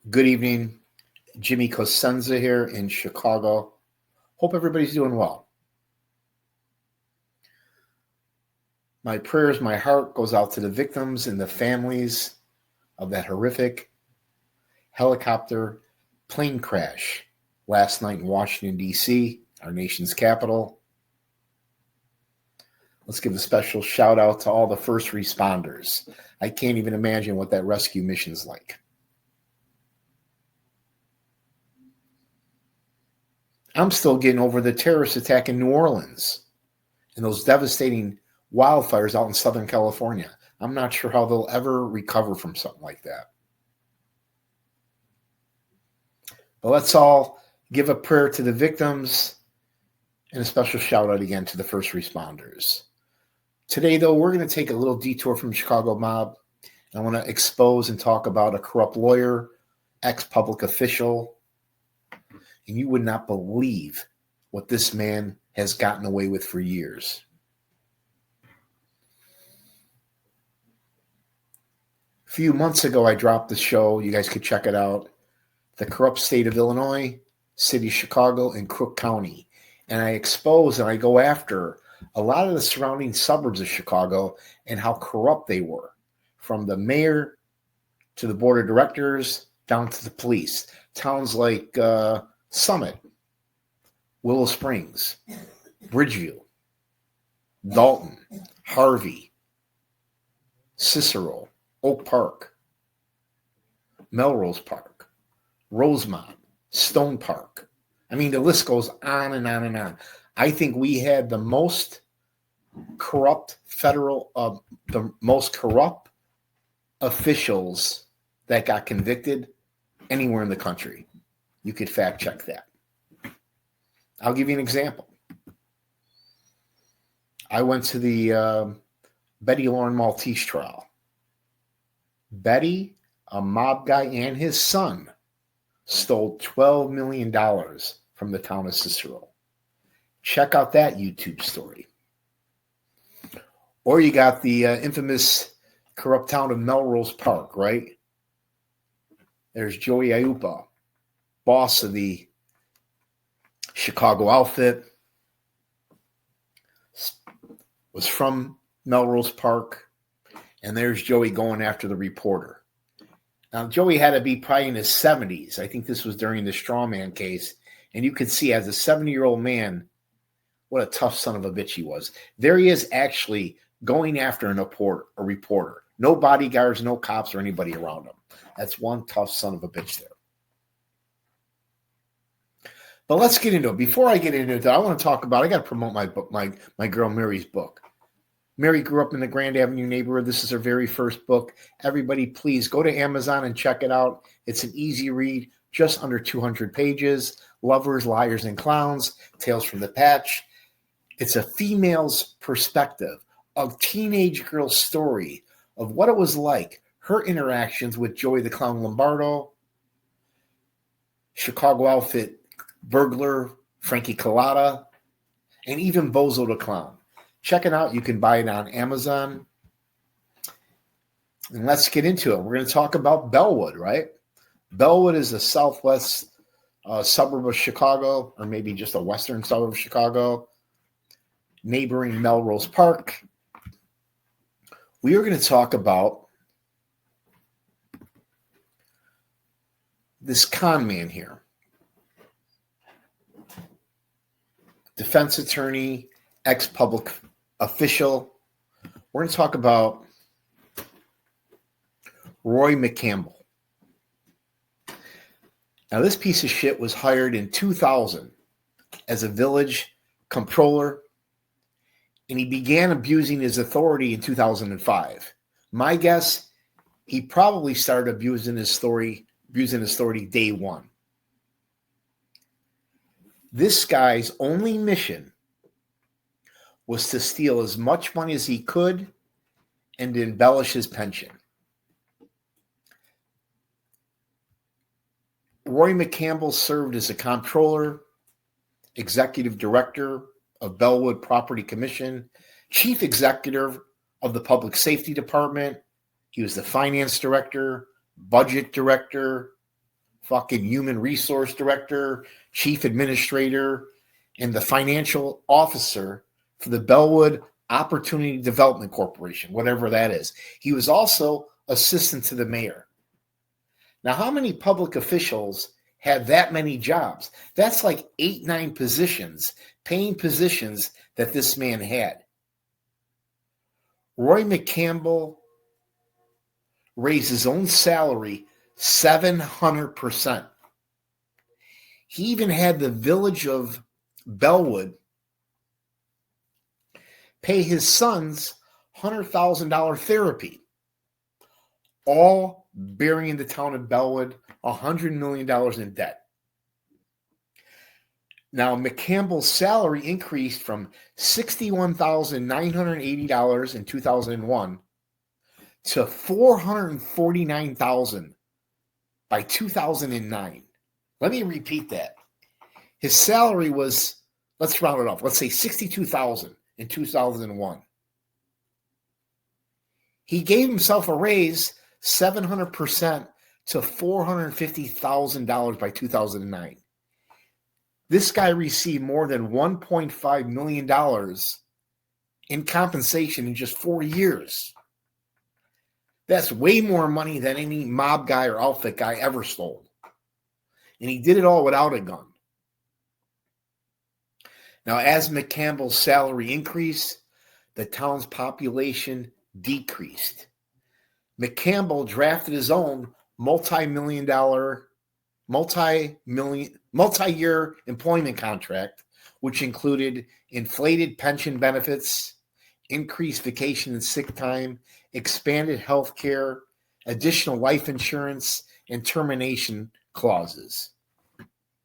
Good evening. Jimmy Cosenza here in Chicago. Hope everybody's doing well. My prayers, my heart goes out to the victims and the families of that horrific helicopter plane crash last night in Washington, D.C., our nation's capital. Let's give a special shout out to all the first responders. I can't even imagine what that rescue mission's like. I'm still getting over the terrorist attack in New Orleans and those devastating wildfires out in Southern California. I'm not sure how they'll ever recover from something like that. But let's all give a prayer to the victims and a special shout out again to the first responders. Today, though, we're going to take a little detour from the Chicago mob. I want to expose and talk about a corrupt lawyer, ex-public official, and you would not believe what this man has gotten away with for years. A few months ago, I dropped the show. You guys could check it out. The corrupt state of Illinois, city of Chicago, and Crook County. And I expose and I go after a lot of the surrounding suburbs of Chicago and how corrupt they were, from the mayor to the board of directors down to the police. Towns like Summit, Willow Springs, Bridgeview, Dalton, Harvey, Cicero, Oak Park, Melrose Park, Rosemont, Stone Park. I mean, the list goes on and on and on. I think we had the most corrupt the most corrupt officials that got convicted anywhere in the country. You could fact check that. I'll give you an example. I went to the Betty Lauren Maltese trial. Betty, a mob guy, and his son stole $12 million from the town of Cicero. Check out that YouTube story. Or you got the infamous corrupt town of Melrose Park, right? There's Joey Aiuppa, boss of the Chicago outfit, was from Melrose Park, and there's Joey going after the reporter. Now, Joey had to be probably in his 70s. I think this was during the strawman case, and you could see as a 70-year-old man what a tough son of a bitch he was. There he is actually going after a reporter. No bodyguards, no cops, or anybody around him. That's one tough son of a bitch there. But let's get into it. Before I get into it, I want to talk about, I got to promote my book, my girl Mary's book. Mary grew up in the Grand Avenue neighborhood. This is her very first book. Everybody, please go to Amazon and check it out. It's an easy read, just under 200 pages. Lovers, Liars, and Clowns, Tales from the Patch. It's a female's perspective of teenage girl's story of what it was like, her interactions with Joey the Clown Lombardo, Chicago outfit burglar Frankie Collada, and even Bozo the Clown. Check it out. You can buy it on Amazon. And let's get into it. We're going to talk about Bellwood, right? Bellwood is a southwest suburb of Chicago, or maybe just a western suburb of Chicago, neighboring Melrose Park. We are going to talk about this con man here. Defense attorney, ex-public official. We're going to talk about Roy McCampbell. Now, this piece of shit was hired in 2000 as a village comptroller, and he began abusing his authority in 2005. My guess, he probably started abusing his authority day one. This guy's only mission was to steal as much money as he could and to embellish his pension. Roy McCampbell served as a comptroller, executive director of Bellwood Property Commission, chief executive of the Public Safety Department. He was the finance director, budget director, fucking human resource director, chief administrator, and the financial officer for the Bellwood Opportunity Development Corporation, whatever that is. He was also assistant to the mayor. Now, how many public officials have that many jobs? That's like 8, 9 positions, paying positions that this man had. Roy McCampbell raised his own salary 700%. He even had the village of Bellwood pay his son's $100,000 therapy, all burying the town of Bellwood $100 million in debt. Now, McCampbell's salary increased from $61,980 in 2001 to $449,000 by 2009. Let me repeat that. His salary was, let's round it off, let's say $62,000 in 2001. He gave himself a raise 700% to $450,000 by 2009. This guy received more than $1.5 million in compensation in just 4 years. That's way more money than any mob guy or outfit guy ever stole. And he did it all without a gun. Now, as McCampbell's salary increased, the town's population decreased. McCampbell drafted his own multi-year employment contract, which included inflated pension benefits, increased vacation and sick time, expanded health care, additional life insurance, and termination clauses.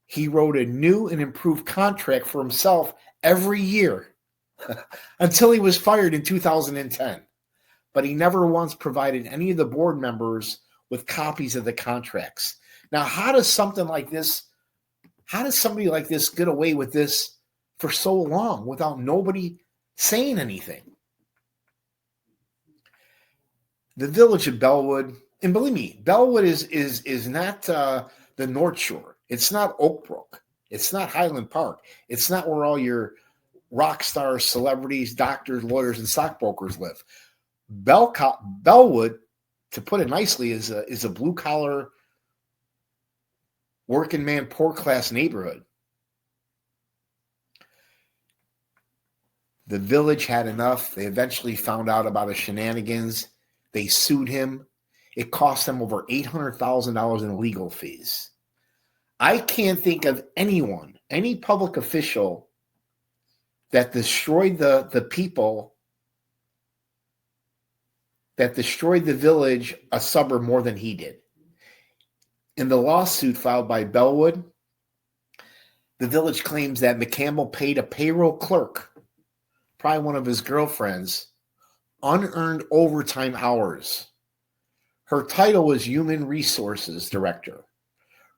He wrote a new and improved contract for himself every year until he was fired in 2010. But he never once provided any of the board members with copies of the contracts. Now, how does somebody like this get away with this for so long without nobody saying anything? The village of Bellwood, and believe me, Bellwood is not the North Shore. It's not Oak Brook. It's not Highland Park. It's not where all your rock stars, celebrities, doctors, lawyers, and stockbrokers live. Bellwood, to put it nicely, is a blue-collar, working man, poor-class neighborhood. The village had enough. They eventually found out about his shenanigans. They sued him. It cost them over $800,000 in legal fees. I can't think of anyone, any public official that destroyed the people, that destroyed the village, a suburb, more than he did. In the lawsuit filed by Bellwood, the village claims that McCampbell paid a payroll clerk, probably one of his girlfriends, unearned overtime hours. Her title was Human Resources Director.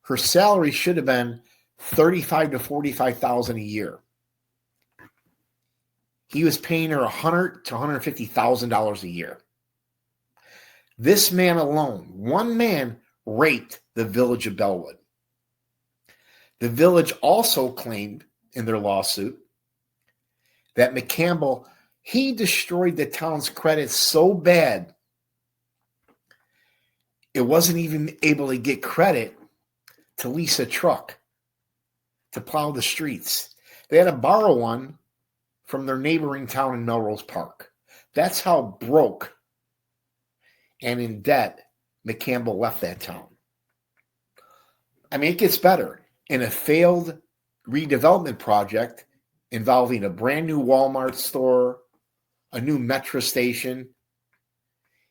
Her salary should have been $35,000 to $45,000 a year. He was paying her $100,000 to $150,000 a year. This man alone, one man, raped the village of Bellwood. The village also claimed in their lawsuit that McCampbell, he destroyed the town's credit so bad it wasn't even able to get credit to lease a truck to plow the streets. They had to borrow one from their neighboring town in Melrose Park. That's how broke and in debt McCampbell left that town. I mean, it gets better. In a failed redevelopment project involving a brand new Walmart store, a new metro station,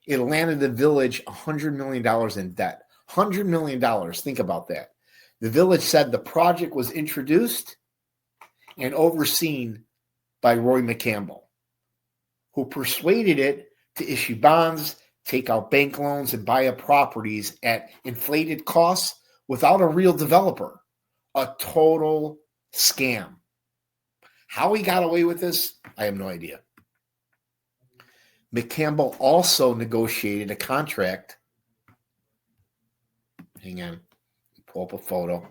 it landed the village $100 million in debt. $100 million. Think about that. The village said the project was introduced and overseen by Roy McCampbell, who persuaded it to issue bonds, take out bank loans, and buy up properties at inflated costs without a real developer. A total scam. How he got away with this, I have no idea. McCampbell also negotiated a contract. Hang on. pull up a photo.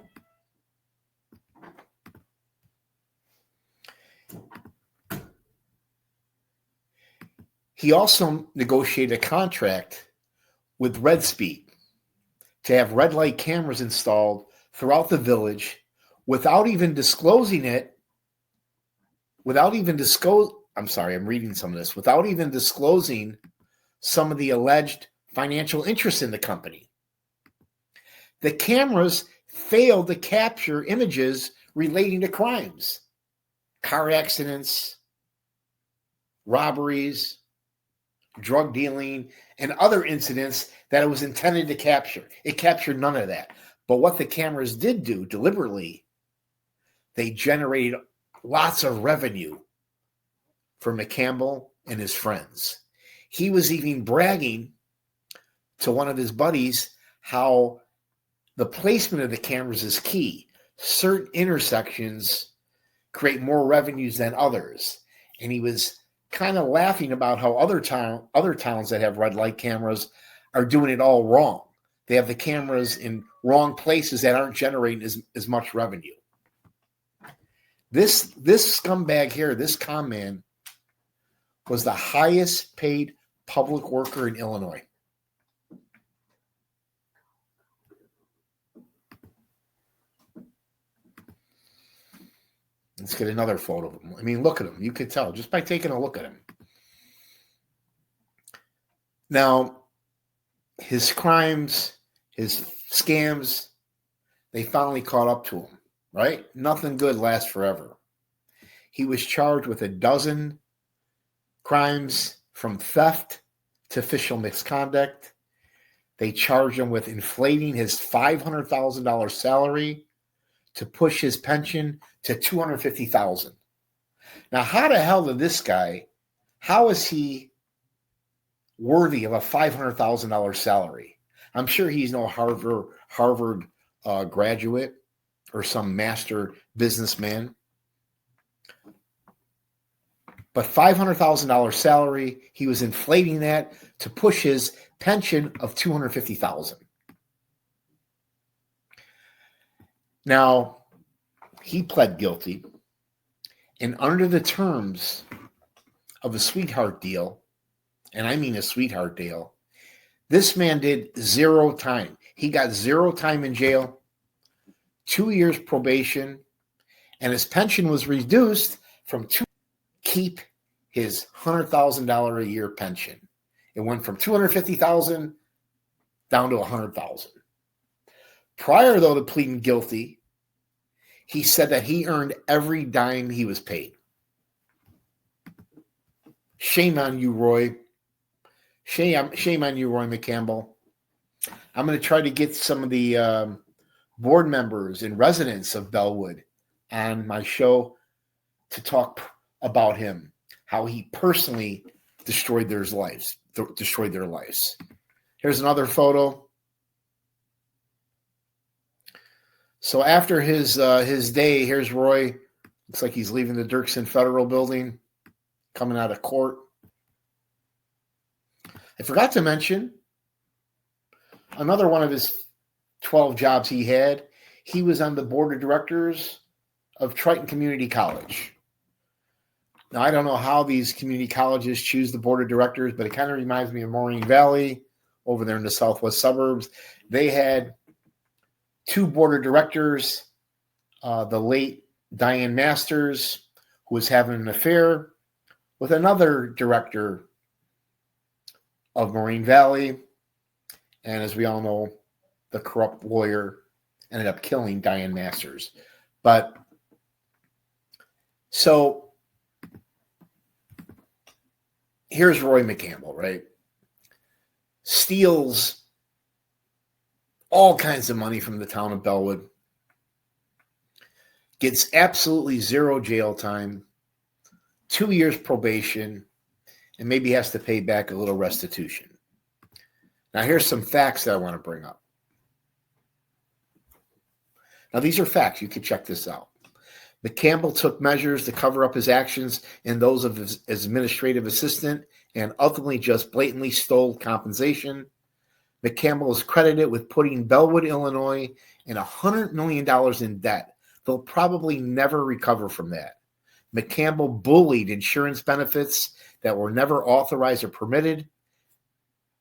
He also negotiated a contract with Red Speed to have red light cameras installed throughout the village without even disclosing it. Without even disclosing some of the alleged financial interests in the company. The cameras failed to capture images relating to crimes, car accidents, robberies, drug dealing, and other incidents that it was intended to capture. It captured none of that. But what the cameras did do deliberately, they generated lots of revenue for McCampbell and his friends. He was even bragging to one of his buddies how the placement of the cameras is key. Certain intersections create more revenues than others. And he was kind of laughing about how other towns that have red light cameras are doing it all wrong. They have the cameras in wrong places that aren't generating as much revenue. This scumbag here, this con man, was the highest paid public worker in Illinois. Let's get another photo of him. I mean, look at him. You could tell just by taking a look at him. Now, his crimes, his scams, they finally caught up to him, right? Nothing good lasts forever. He was charged with a dozen crimes from theft to official misconduct. They charged him with inflating his $500,000 salary to push his pension to $250,000. Now, how the hell did this guy, how is he worthy of a $500,000 salary? I'm sure he's no Harvard graduate or some master businessman. But $500,000 salary, he was inflating that to push his pension of $250,000. Now, he pled guilty, and under the terms of a sweetheart deal, and I mean a sweetheart deal, this man did 0 time. He got 0 time in jail, 2 years probation, and his pension was reduced from keep his $100,000 a year pension. It went from $250,000 down to $100,000. Prior, though, to pleading guilty, he said that he earned every dime he was paid. Shame on you, Roy. Shame on you, Roy McCampbell. I'm going to try to get some of the board members and residents of Bellwood on my show to talk about him, how he personally destroyed their lives. Here's another photo. So after his day, here's Roy. Looks like he's leaving the Dirksen Federal Building, coming out of court. I forgot to mention another one of his 12 jobs he had. He was on the board of directors of Triton Community College. Now, I don't know how these community colleges choose the board of directors, but it kind of reminds me of Moraine Valley over there in the southwest suburbs. They had 2 board of directors, the late Diane Masters, who was having an affair with another director of Moraine Valley. And as we all know, the corrupt lawyer ended up killing Diane Masters. But so here's Roy McCampbell, right? Steals all kinds of money from the town of Bellwood. Gets absolutely 0 jail time, 2 years probation, and maybe has to pay back a little restitution. Now, here's some facts that I want to bring up. Now, these are facts. You can check this out. McCampbell took measures to cover up his actions and those of his administrative assistant and ultimately just blatantly stole compensation. McCampbell is credited with putting Bellwood, Illinois in $100 million in debt. They'll probably never recover from that. McCampbell bullied insurance benefits that were never authorized or permitted,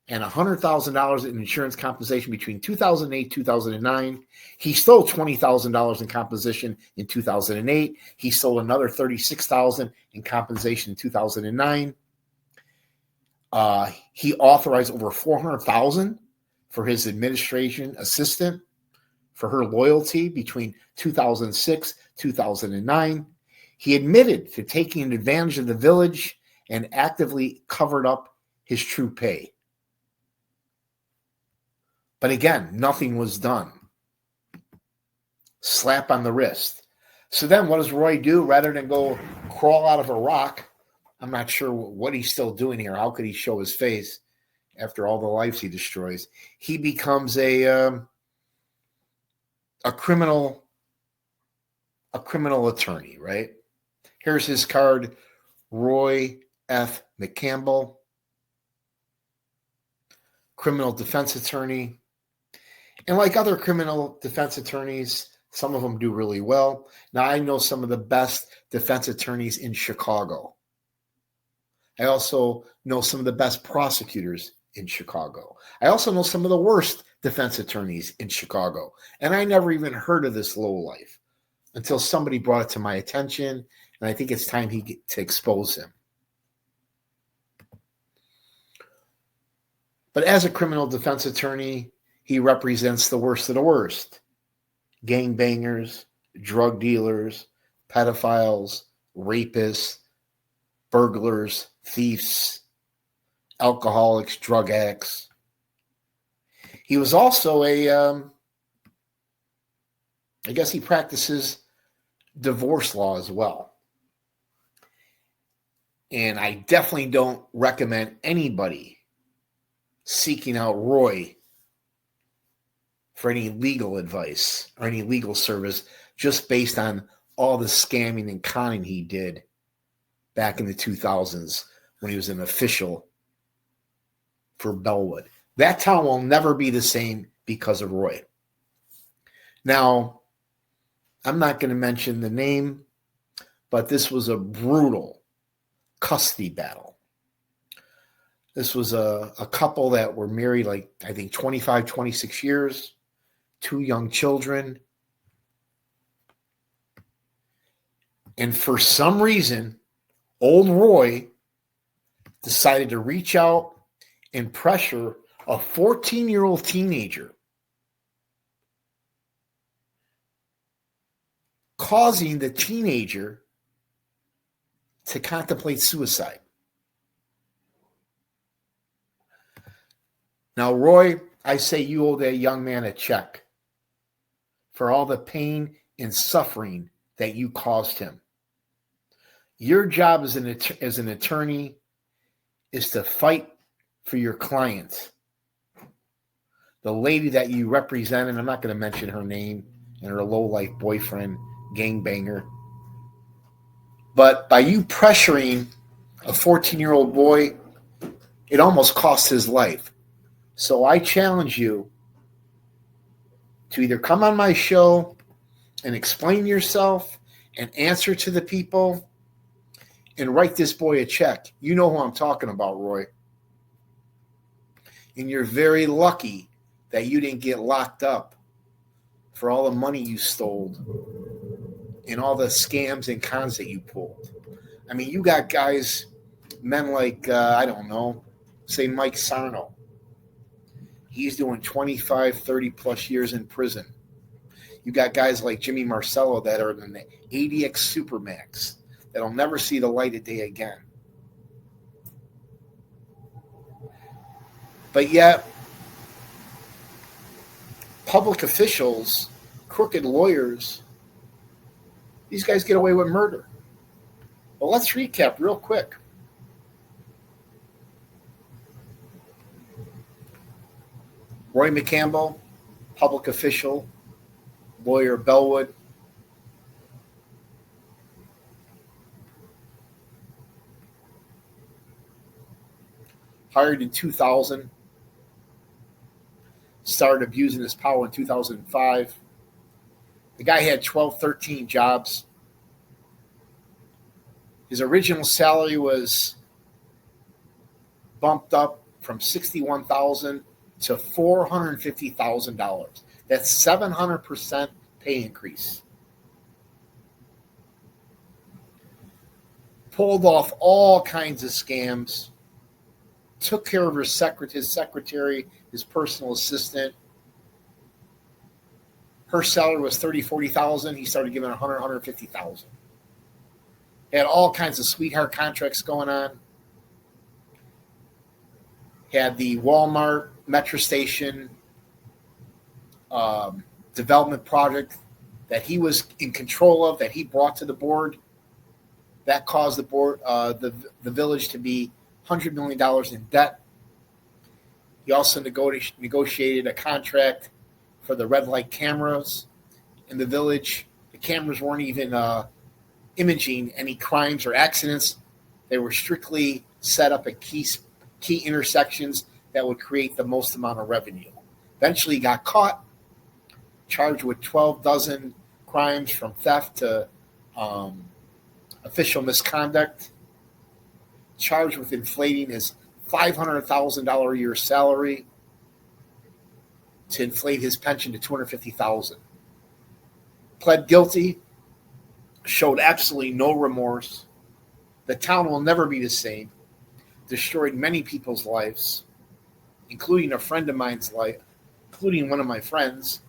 and $100,000 in insurance compensation between 2008 and 2009. He stole $20,000 in compensation in 2008. He stole another $36,000 in compensation in 2009. He authorized over $400,000 for his administration assistant for her loyalty between 2006 2009. He admitted to taking advantage of the village and actively covered up his true pay. But again, nothing was done. Slap on the wrist. So then what does Roy do? Rather than go crawl out of a rock, I'm not sure what he's still doing here. How could he show his face after all the lives he destroys? He becomes a criminal attorney, right? Here's his card, Roy F. McCampbell, criminal defense attorney. And like other criminal defense attorneys, some of them do really well. Now, I know some of the best defense attorneys in Chicago. I also know some of the best prosecutors in Chicago. I also know some of the worst defense attorneys in Chicago. And I never even heard of this lowlife until somebody brought it to my attention. And I think it's time to expose him. But as a criminal defense attorney, he represents the worst of the worst. Gangbangers, drug dealers, pedophiles, rapists, burglars, thieves, alcoholics, drug addicts. He was also I guess he practices divorce law as well. And I definitely don't recommend anybody seeking out Roy for any legal advice or any legal service just based on all the scamming and conning he did back in the 2000s when he was an official for Bellwood. That town will never be the same because of Roy. Now, I'm not going to mention the name, but this was a brutal custody battle. This was a couple that were married like, I think, 25, 26 years. 2 young children. And for some reason, old Roy decided to reach out and pressure a 14-year-old teenager, causing the teenager to contemplate suicide. Now, Roy, I say you owe that young man a check for all the pain and suffering that you caused him. Your job as an attorney is to fight for your client. The lady that you represent, and I'm not going to mention her name, and her low-life boyfriend, gangbanger. But by you pressuring a 14-year-old boy, it almost cost his life. So I challenge you to either come on my show and explain yourself and answer to the people and write this boy a check. You know who I'm talking about, Roy. And you're very lucky that you didn't get locked up for all the money you stole and all the scams and cons that you pulled. I mean, you got guys, men like, I don't know, say Mike Sarno. He's doing 25, 30 plus years in prison. You got guys like Jimmy Marcello that are in the ADX Supermax that'll never see the light of day again. But yet, public officials, crooked lawyers, these guys get away with murder. Well, let's recap real quick. Roy McCampbell, public official, lawyer, Bellwood. Hired in 2000 started abusing his power in 2005. The guy had 12, 13 jobs. His original salary was bumped up from $61,000 to $450,000. That's 700% pay increase. Pulled off all kinds of scams. Took care of his secretary, his personal assistant. Her salary was $30,000, $40,000. He started giving $100,000, $150,000. Had all kinds of sweetheart contracts going on. Had the Walmart Metro Station development project that he was in control of, that he brought to the board. That caused the board, the village, to be $100 million in debt. He also negotiated a contract for the red light cameras in the village. The cameras weren't even imaging any crimes or accidents. They were strictly set up at key intersections that would create the most amount of revenue. Eventually he got caught, charged with 12 dozen crimes from theft to official misconduct, charged with inflating his $500,000 a year salary to inflate his pension to $250,000. Pled guilty, showed absolutely no remorse. The town will never be the same. Destroyed many people's lives, including a friend of mine's life, including one of my friends.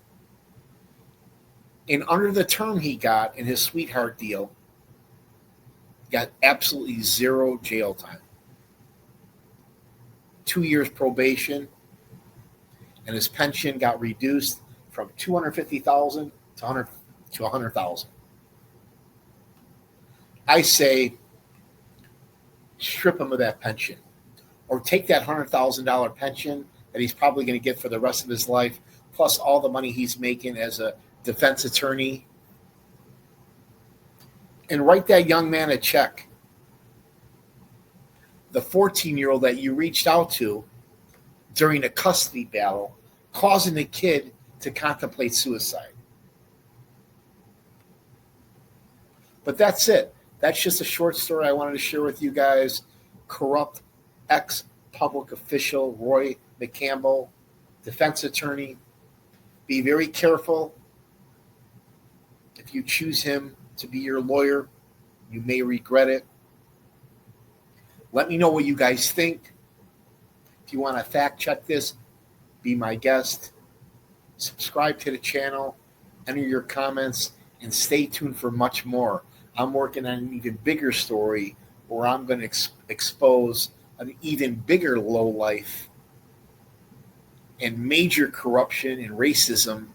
And under the term he got in his sweetheart deal, got absolutely zero jail time. 2 years probation, and his pension got reduced from $250,000 to $100,000. I say, strip him of that pension, or take that $100,000 pension that he's probably going to get for the rest of his life, plus all the money he's making as a defense attorney, and write that young man a check. The 14-year-old that you reached out to during a custody battle, causing the kid to contemplate suicide. But that's it. That's just a short story I wanted to share with you guys. Corrupt ex-public official Roy McCampbell, defense attorney. Be very careful. If you choose him to be your lawyer, you may regret it. Let me know what you guys think. If you want to fact check this, be my guest. Subscribe to the channel, enter your comments, and stay tuned for much more. I'm working on an even bigger story where I'm going to expose an even bigger lowlife and major corruption and racism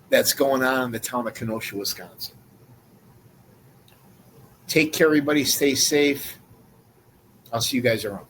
that's going on in the town of Kenosha, Wisconsin. Take care, everybody. Stay safe. I'll see you guys around.